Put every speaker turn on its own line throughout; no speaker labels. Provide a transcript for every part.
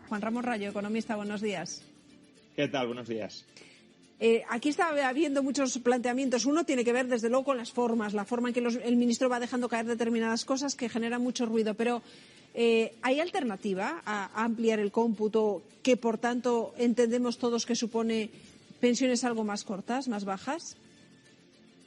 Juan Ramón Rayo, economista, buenos días.
¿Qué tal? Buenos días.
Aquí está habiendo muchos planteamientos. Uno tiene que ver, desde luego, con las formas, la forma en que el ministro va dejando caer determinadas cosas que generan mucho ruido. Pero ¿hay alternativa a ampliar el cómputo que, por tanto, entendemos todos que supone pensiones algo más cortas, más bajas?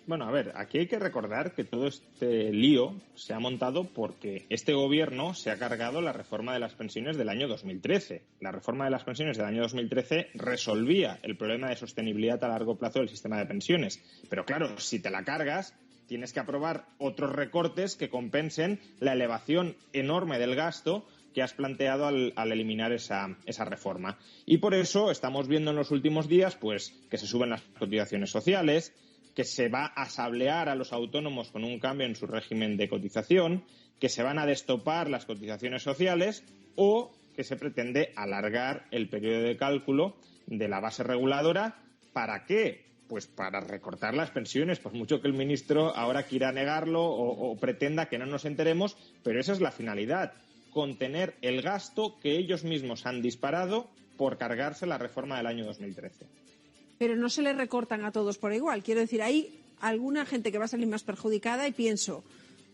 Bueno, a ver, aquí hay que recordar que todo este lío se ha montado porque este gobierno se ha cargado la reforma de las pensiones del año 2013. La reforma de las pensiones del año 2013 resolvía el problema de sostenibilidad a largo plazo del sistema de pensiones. Pero claro, si te la cargas, tienes que aprobar otros recortes que compensen la elevación enorme del gasto que has planteado al eliminar esa reforma. Y por eso estamos viendo en los últimos días pues que se suben las cotizaciones sociales, que se va a sablear a los autónomos con un cambio en su régimen de cotización, que se van a destopar las cotizaciones sociales o que se pretende alargar el periodo de cálculo de la base reguladora. ¿Para qué? Pues para recortar las pensiones, por mucho que el ministro ahora quiera negarlo o pretenda que no nos enteremos, pero esa es la finalidad, contener el gasto que ellos mismos han disparado por cargarse la reforma del año 2013.
Pero no se le recortan a todos por igual. Quiero decir, hay alguna gente que va a salir más perjudicada y pienso,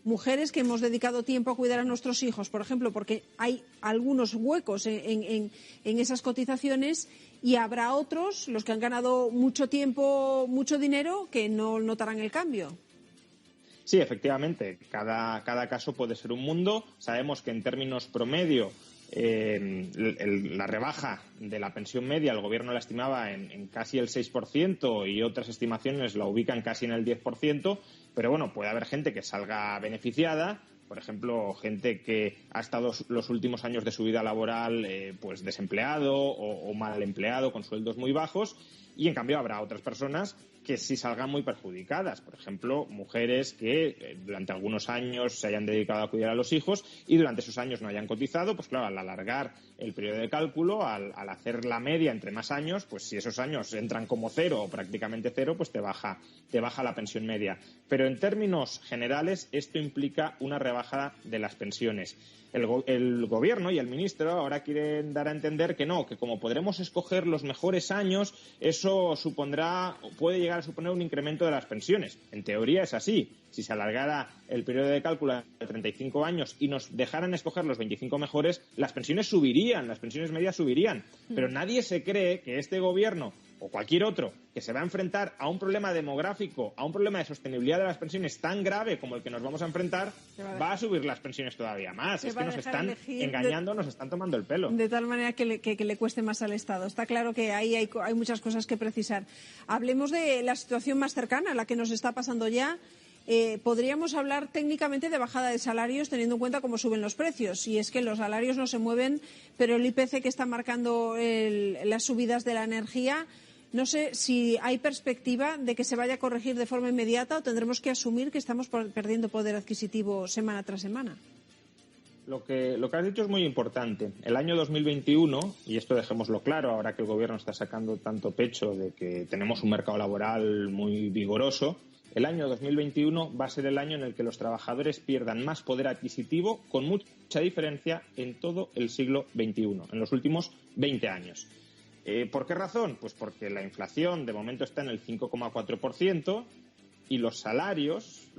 mujeres que hemos dedicado tiempo a cuidar a nuestros hijos, por ejemplo, porque hay algunos huecos en esas cotizaciones y habrá otros, los que han ganado mucho tiempo, mucho dinero, que no notarán el cambio.
Sí, efectivamente, cada caso puede ser un mundo. Sabemos que en términos promedio la rebaja de la pensión media el gobierno la estimaba en casi el 6% y otras estimaciones la ubican casi en el 10%, pero bueno, puede haber gente que salga beneficiada, por ejemplo, gente que ha estado los últimos años de su vida laboral pues desempleado o mal empleado con sueldos muy bajos, y en cambio habrá otras personas que sí salgan muy perjudicadas. Por ejemplo, mujeres que durante algunos años se hayan dedicado a cuidar a los hijos y durante esos años no hayan cotizado, pues claro, al alargar el periodo de cálculo, al hacer la media entre más años, pues si esos años entran como cero o prácticamente cero, pues te baja la pensión media. Pero en términos generales esto implica una rebaja de las pensiones. El gobierno y el ministro ahora quieren dar a entender que no, que como podremos escoger los mejores años, eso puede llegar a suponer un incremento de las pensiones. En teoría es así. Si se alargara el periodo de cálculo a 35 años y nos dejaran escoger los 25 mejores, las pensiones subirían, las pensiones medias subirían. Pero nadie se cree que este gobierno o cualquier otro que se va a enfrentar a un problema demográfico, a un problema de sostenibilidad de las pensiones tan grave como el que nos vamos a enfrentar, va a subir las pensiones todavía más. Es que nos están engañando, nos están tomando el pelo.
De tal manera que le cueste más al Estado. Está claro que ahí hay muchas cosas que precisar. Hablemos de la situación más cercana, la que nos está pasando ya. Podríamos hablar técnicamente de bajada de salarios teniendo en cuenta cómo suben los precios. Y es que los salarios no se mueven, pero el IPC que está marcando las subidas de la energía, no sé si hay perspectiva de que se vaya a corregir de forma inmediata o tendremos que asumir que estamos perdiendo poder adquisitivo semana tras semana.
Lo que has dicho es muy importante. El año 2021, y esto dejémoslo claro, ahora que el gobierno está sacando tanto pecho de que tenemos un mercado laboral muy vigoroso, el año 2021 va a ser el año en el que los trabajadores pierdan más poder adquisitivo con mucha diferencia en todo el siglo XXI, en los últimos 20 años. ¿Por qué razón? Pues porque la inflación de momento está en el 5,4% y los salarios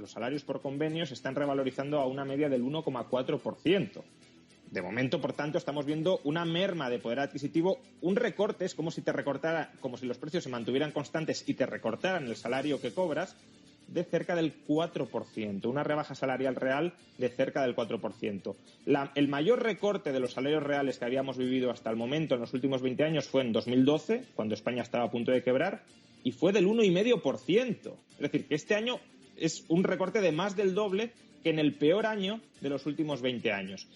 por convenios se están revalorizando a una media del 1,4%. De momento, por tanto, estamos viendo una merma de poder adquisitivo, un recorte, es como si los precios se mantuvieran constantes y te recortaran el salario que cobras, de cerca del 4%, una rebaja salarial real de cerca del 4%. El mayor recorte de los salarios reales que habíamos vivido hasta el momento en los últimos 20 años fue en 2012, cuando España estaba a punto de quebrar, y fue del 1,5%. Es decir, que este año es un recorte de más del doble que en el peor año de los últimos 20 años.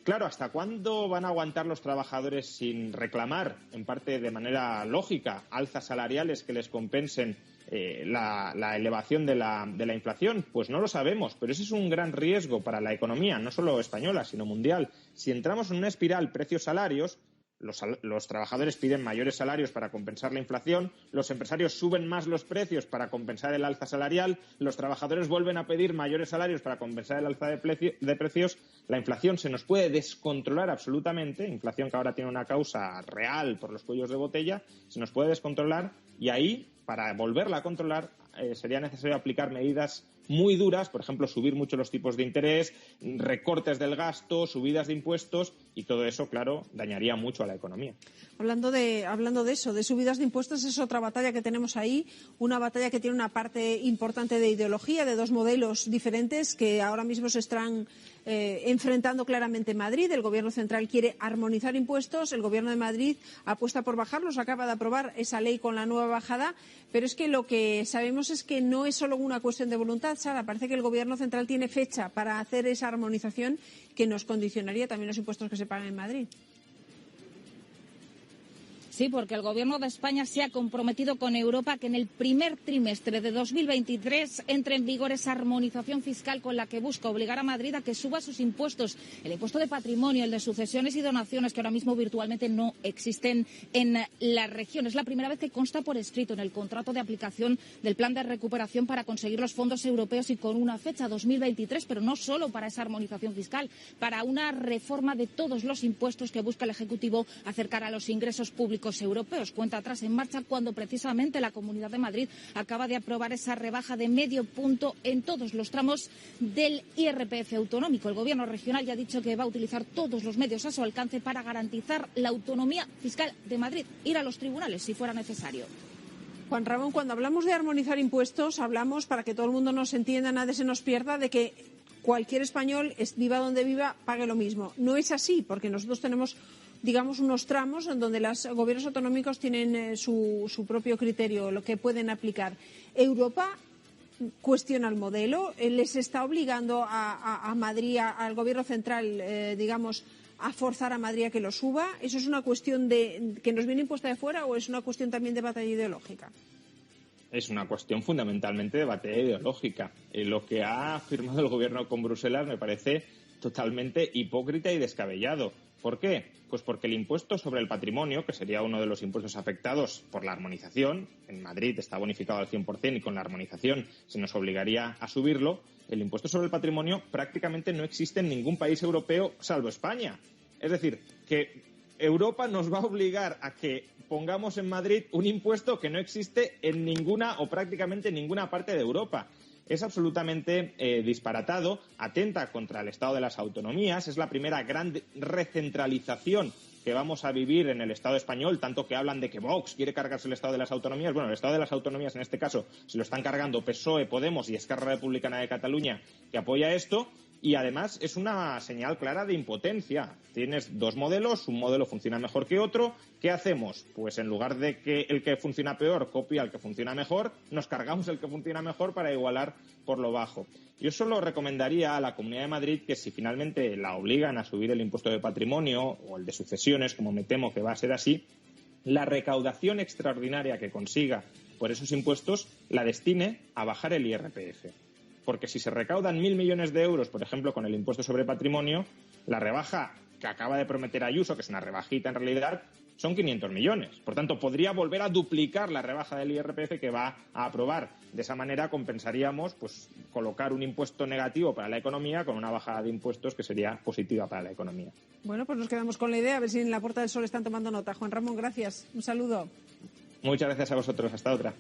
Claro, ¿hasta cuándo van a aguantar los trabajadores sin reclamar, en parte de manera lógica, alzas salariales que les compensen la elevación de la inflación? Pues no lo sabemos, pero ese es un gran riesgo para la economía, no solo española, sino mundial. Si entramos en una espiral precios-salarios, Los trabajadores piden mayores salarios para compensar la inflación, los empresarios suben más los precios para compensar el alza salarial, los trabajadores vuelven a pedir mayores salarios para compensar el alza de precios. La inflación se nos puede descontrolar absolutamente, inflación que ahora tiene una causa real por los cuellos de botella, se nos puede descontrolar y ahí, para volverla a controlar, sería necesario aplicar medidas muy duras, por ejemplo, subir mucho los tipos de interés, recortes del gasto, subidas de impuestos y todo eso, claro, dañaría mucho a la economía.
Hablando de eso, de subidas de impuestos, es otra batalla que tenemos ahí, una batalla que tiene una parte importante de ideología, de dos modelos diferentes que ahora mismo se están enfrentando claramente en Madrid. El Gobierno central quiere armonizar impuestos, el Gobierno de Madrid apuesta por bajarlos, acaba de aprobar esa ley con la nueva bajada, pero es que lo que sabemos es que no es solo una cuestión de voluntad, Sara. Parece que el Gobierno central tiene fecha para hacer esa armonización que nos condicionaría también los impuestos que se pagan en Madrid.
Sí, porque el Gobierno de España se ha comprometido con Europa que en el primer trimestre de 2023 entre en vigor esa armonización fiscal con la que busca obligar a Madrid a que suba sus impuestos. El impuesto de patrimonio, el de sucesiones y donaciones, que ahora mismo virtualmente no existen en la región. Es la primera vez que consta por escrito en el contrato de aplicación del plan de recuperación para conseguir los fondos europeos y con una fecha 2023, pero no solo para esa armonización fiscal, para una reforma de todos los impuestos que busca el Ejecutivo acercar a los ingresos públicos europeos. Cuenta atrás en marcha cuando precisamente la Comunidad de Madrid acaba de aprobar esa rebaja de medio punto en todos los tramos del IRPF autonómico. El Gobierno regional ya ha dicho que va a utilizar todos los medios a su alcance para garantizar la autonomía fiscal de Madrid, ir a los tribunales si fuera necesario.
Juan Ramón, cuando hablamos de armonizar impuestos, hablamos, para que todo el mundo nos entienda, nadie se nos pierda, de que cualquier español, viva donde viva, pague lo mismo. No es así, porque nosotros tenemos, digamos, unos tramos en donde los gobiernos autonómicos tienen su propio criterio, lo que pueden aplicar. Europa cuestiona el modelo, les está obligando a Madrid, al gobierno central, digamos, a forzar a Madrid a que lo suba. ¿Eso es una cuestión de que nos viene impuesta de fuera o es una cuestión también de batalla ideológica?
Es una cuestión fundamentalmente de batalla ideológica. Lo que ha firmado el gobierno con Bruselas me parece totalmente hipócrita y descabellado. ¿Por qué? Pues porque el impuesto sobre el patrimonio, que sería uno de los impuestos afectados por la armonización, en Madrid está bonificado al 100% y con la armonización se nos obligaría a subirlo, el impuesto sobre el patrimonio prácticamente no existe en ningún país europeo salvo España. Es decir, que Europa nos va a obligar a que pongamos en Madrid un impuesto que no existe en ninguna o prácticamente ninguna parte de Europa. Es absolutamente disparatado, atenta contra el Estado de las autonomías, es la primera gran recentralización que vamos a vivir en el Estado español, tanto que hablan de que Vox quiere cargarse el Estado de las autonomías. Bueno, el Estado de las autonomías en este caso se lo están cargando PSOE, Podemos y Esquerra Republicana de Cataluña, que apoya esto. Y además es una señal clara de impotencia. Tienes dos modelos, un modelo funciona mejor que otro. ¿Qué hacemos? Pues en lugar de que el que funciona peor copie al que funciona mejor, nos cargamos el que funciona mejor para igualar por lo bajo. Yo solo recomendaría a la Comunidad de Madrid que si finalmente la obligan a subir el impuesto de patrimonio o el de sucesiones, como me temo que va a ser así, la recaudación extraordinaria que consiga por esos impuestos la destine a bajar el IRPF. Porque si se recaudan 1.000 millones de euros, por ejemplo, con el impuesto sobre patrimonio, la rebaja que acaba de prometer Ayuso, que es una rebajita en realidad, son 500 millones. Por tanto, podría volver a duplicar la rebaja del IRPF que va a aprobar. De esa manera compensaríamos pues colocar un impuesto negativo para la economía con una bajada de impuestos que sería positiva para la economía.
Bueno, pues nos quedamos con la idea, a ver si en la Puerta del Sol están tomando nota. Juan Ramón, gracias. Un saludo.
Muchas gracias a vosotros. Hasta otra.